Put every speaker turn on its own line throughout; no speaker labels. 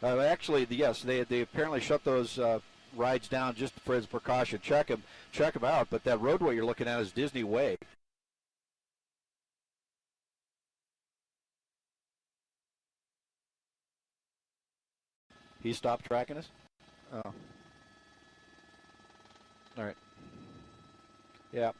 Actually, yes, they apparently shut those rides down just for as precaution. Check them out. But that roadway you're looking at is Disney Way. He stopped tracking us? Oh. All right. Yeah.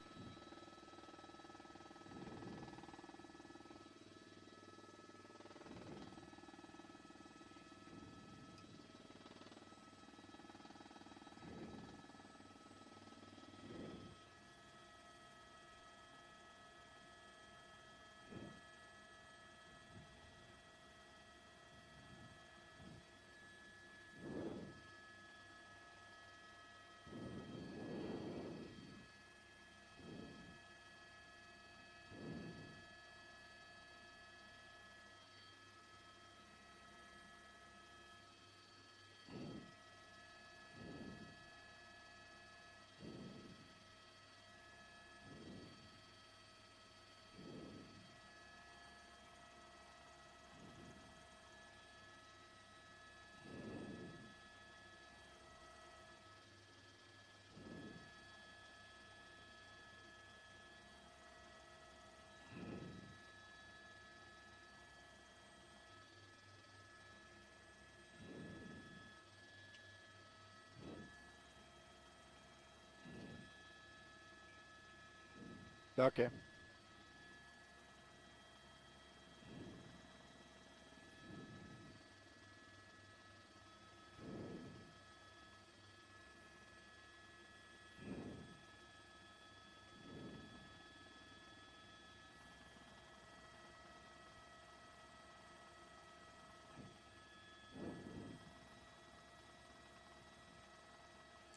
Okay. Have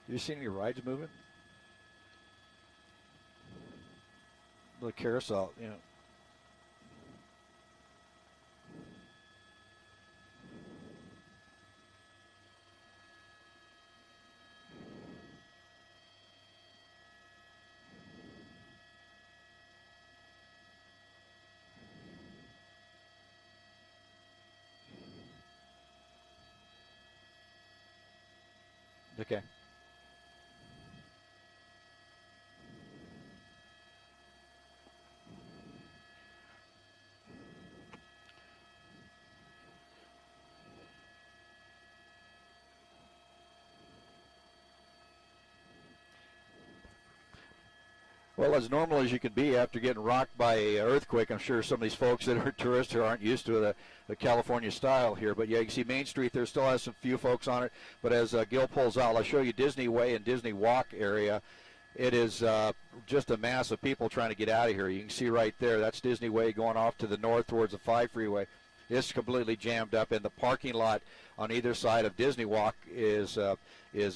you seen any rides moving? The carousel, you know. Okay. Well, as normal as you can be after getting rocked by an earthquake, I'm sure some of these folks that are tourists who aren't used to the California style here. But yeah, you can see Main Street there still has some few folks on it. But as Gil pulls out, I'll show you Disney Way and Disney Walk area. It is just a mass of people trying to get out of here. You can see right there, that's Disney Way going off to the north towards the 5 freeway. It's completely jammed up, and the parking lot on either side of Disney Walk is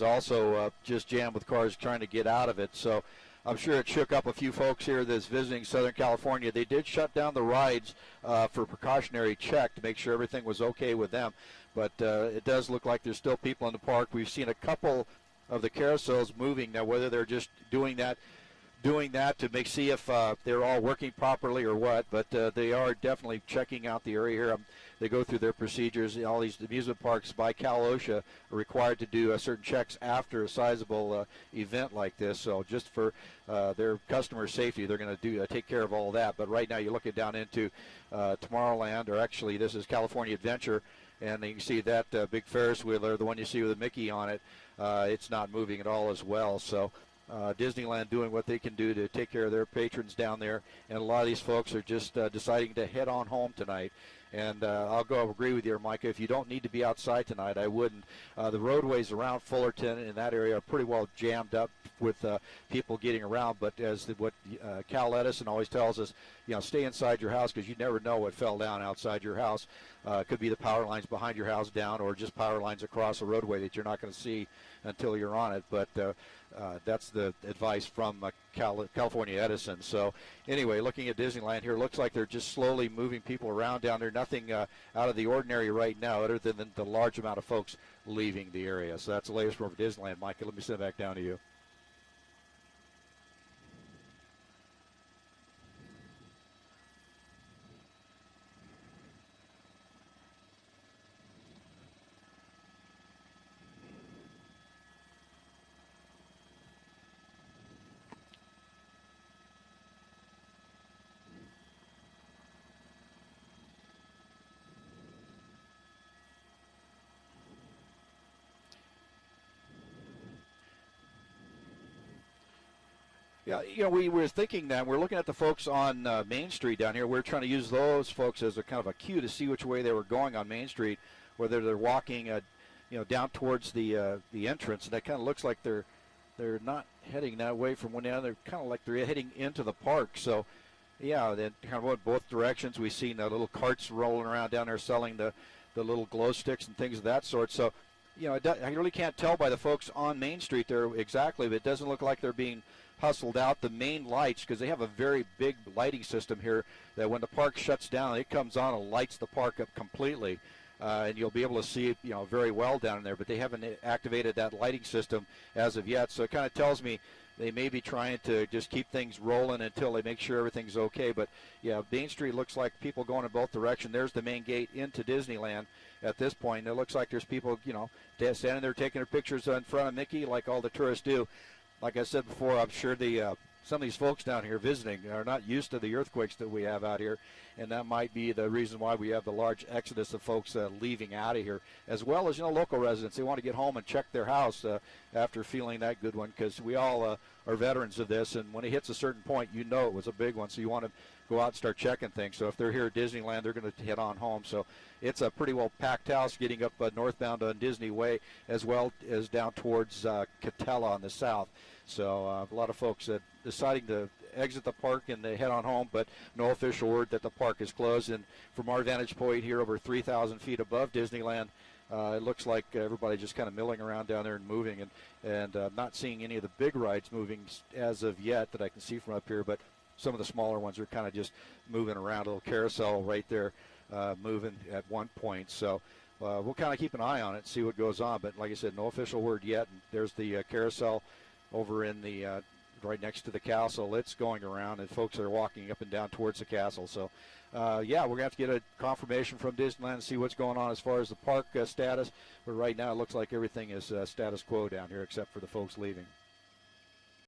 also just jammed with cars trying to get out of it. So I'm sure it shook up a few folks here that's visiting Southern California. They did shut down the rides for precautionary check to make sure everything was okay with them. But it does look like there's still people in the park. We've seen a couple of the carousels moving now, whether they're just doing that to see if they're all working properly or what. But they are definitely checking out the area here. They go through their procedures. All these amusement parks by Cal OSHA are required to do certain checks after a sizable event like this. So just for their customer safety, they're going to take care of all of that. But right now you're looking down into Tomorrowland, or actually this is California Adventure, and you can see that big Ferris wheel there, the one you see with a Mickey on it. It's not moving at all as well. So Disneyland doing what they can do to take care of their patrons down there, and a lot of these folks are just deciding to head on home tonight. And I'll agree with you, Micah. If you don't need to be outside tonight, I wouldn't. The roadways around Fullerton in that area are pretty well jammed up with people getting around. But as what Cal Edison always tells us, stay inside your house, because you never know what fell down outside your house. It could be the power lines behind your house down, or just power lines across a roadway that you're not going to see until you're on it. But that's the advice from California Edison. So anyway, looking at Disneyland here, looks like they're just slowly moving people around down there. Nothing out of the ordinary right now, other than the large amount of folks leaving the area. So that's the latest from Disneyland. Micah, let me send it back down to you. Yeah, we were thinking that. We're looking at the folks on Main Street down here. We're trying to use those folks as a kind of a cue to see which way they were going on Main Street, whether they're walking, down towards the entrance. And that kind of looks like they're not heading that way from one end. They're kind of like they're heading into the park. So, yeah, they kind of went both directions. We've seen the little carts rolling around down there selling the little glow sticks and things of that sort. So, I really can't tell by the folks on Main Street there exactly, but it doesn't look like they're being hustled out. The main lights, because they have a very big lighting system here, that when the park shuts down, it comes on and lights the park up completely. And you'll be able to see it, very well down in there. But they haven't activated that lighting system as of yet. So it kind of tells me they may be trying to just keep things rolling until they make sure everything's okay. But, yeah, Main Street looks like people going in both directions. There's the main gate into Disneyland at this point. It looks like there's people, standing there taking their pictures in front of Mickey like all the tourists do. Like I said before, I'm sure some of these folks down here visiting are not used to the earthquakes that we have out here, and that might be the reason why we have the large exodus of folks leaving out of here, as well as local residents. They want to get home and check their house after feeling that good one, because we all are veterans of this, and when it hits a certain point, it was a big one, so you want to go out and start checking things. So if they're here at Disneyland, they're going to head on home. So it's a pretty well packed house getting up northbound on Disney Way, as well as down towards Catella on the south. So a lot of folks deciding to exit the park and they head on home, but no official word that the park is closed. And from our vantage point here, over 3,000 feet above Disneyland, it looks like everybody just kind of milling around down there and moving, and not seeing any of the big rides moving as of yet that I can see from up here, but some of the smaller ones are kind of just moving around. A little carousel right there moving at one point. So we'll kind of keep an eye on it, see what goes on. But like I said, no official word yet. And there's the carousel over in the right next to the castle. It's going around, and folks are walking up and down towards the castle. So, we're going to have to get a confirmation from Disneyland and see what's going on as far as the park status. But right now it looks like everything is status quo down here except for the folks leaving.